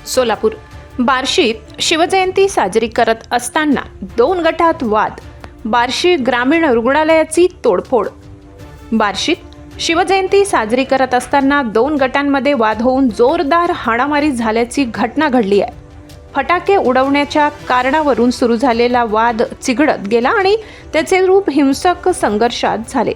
सोलापूर बार्शीत शिवजयंती साजरी करत असताना 2 गटात वाद, बार्शी ग्रामीण रुग्णालयाची तोडफोड। बार्शीत शिवजयंती साजरी करत असताना 2 गटांमध्ये वाद होऊन जोरदार हाणामारी झाल्याची घटना घडली आहे। फटाके उडवण्याच्या कारणावरून सुरू झालेला वाद चिघळत गेला आणि त्याचे रूप हिंसक संघर्षात झाले।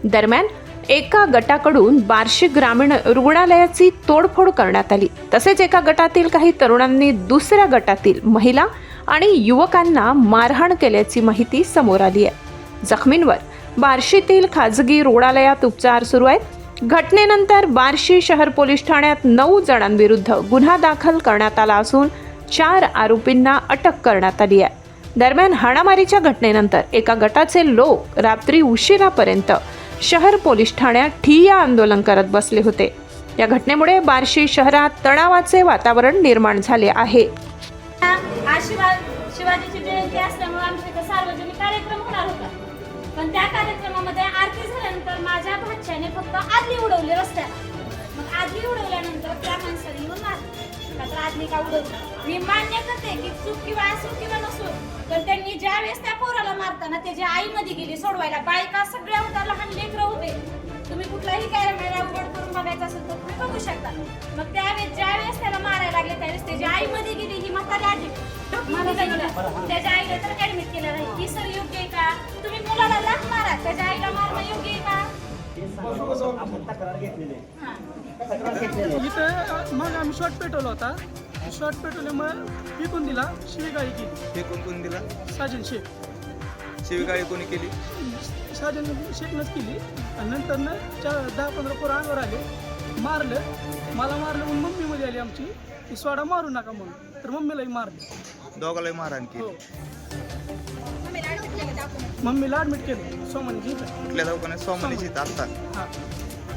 दरम्यान एका गटाकडून बार्शी ग्रामीण रुग्णालयाची तोडफोड करण्यात आली। तसेच एका गटातील काही तरुणांनी दुसऱ्या गटातील महिला आणि युवकांना मारहाण केल्याची माहिती समोर आली आहे। जखमींवर बार्शीतील खाजगी रुग्णालयात उपचार सुरू आहेत। घटनेनंतर बार्शी शहर पोलीस ठाण्यात 9 जणांविरुद्ध गुन्हा दाखल करण्यात आला असून 4 आरोपींना अटक करण्यात आली आहे। दरम्यान हाणामारीच्या घटनेनंतर एका गटाचे लोक रात्री उशिरापर्यंत शहर पोलीस ठाण्यात ठिय्या आंदोलन करत बसले होते। या घटनेमुळे बार्शी शहरात तणावाचे वातावरण निर्माण झाले आहे। आज शिवाजीची जयंती असल्यामुळे आमच्या इथे सार्वजनिक कार्यक्रम होणार होता, पण त्या कार्यक्रमामध्ये आरती झाल्यानंतर माझ्या भाच्याने फक्त आदली उडवली रस्त्याला। मग आदली उडवल्यानंतर त्या माणसाने येऊन मारली, आदली का उडवली मी मान्य करते की चूक किंवा असो किंवा नसो, तर त्यांनी ज्या वेळेस त्या पोराला मारताना त्याची आई मध्ये गेली सोडवायला। बायका सगळ्या होत्या, लहान लेकरं होते। तुम्ही कुठलाही कॅमेरा उघड करून बघायचा असेल तर तुम्ही बघू शकता। मग त्यावेळेस ज्या वेळेस त्याला मारायला लागले त्यावेळेस त्याची आई मध्ये गेली, ही म्हातारी आजी त्याच्या आईला तर ऍडमिट केलं नाही। ही सर योग्य आहे का? तुम्ही मुलाला लाथ मारा, त्याच्या आईला मारणं योग्य आहे का? इथं मग आम्ही शॉर्ट पेट्रोल होता, शॉर्ट पेट्रोलमुळे विकून दिला, शिवीगाळी केली। फेकून कोण दिला? साजन शेख। शिवीगाळी कोणी केली? साजन शेखनंच केली। आणि नंतर 10-15 पोरं अंगावर आले, मारलं, मला मारलं म्हणून मम्मी मध्ये आली आमची की सोडा मारू नका म्हणून, तर मम्मीलाही मारलं। दोघालाही मारहाण केली? हो, मम्मीला ऍडमिट केलं सोमनीची। कुठल्या दवाखान्यात? सोमनीची आता? हां।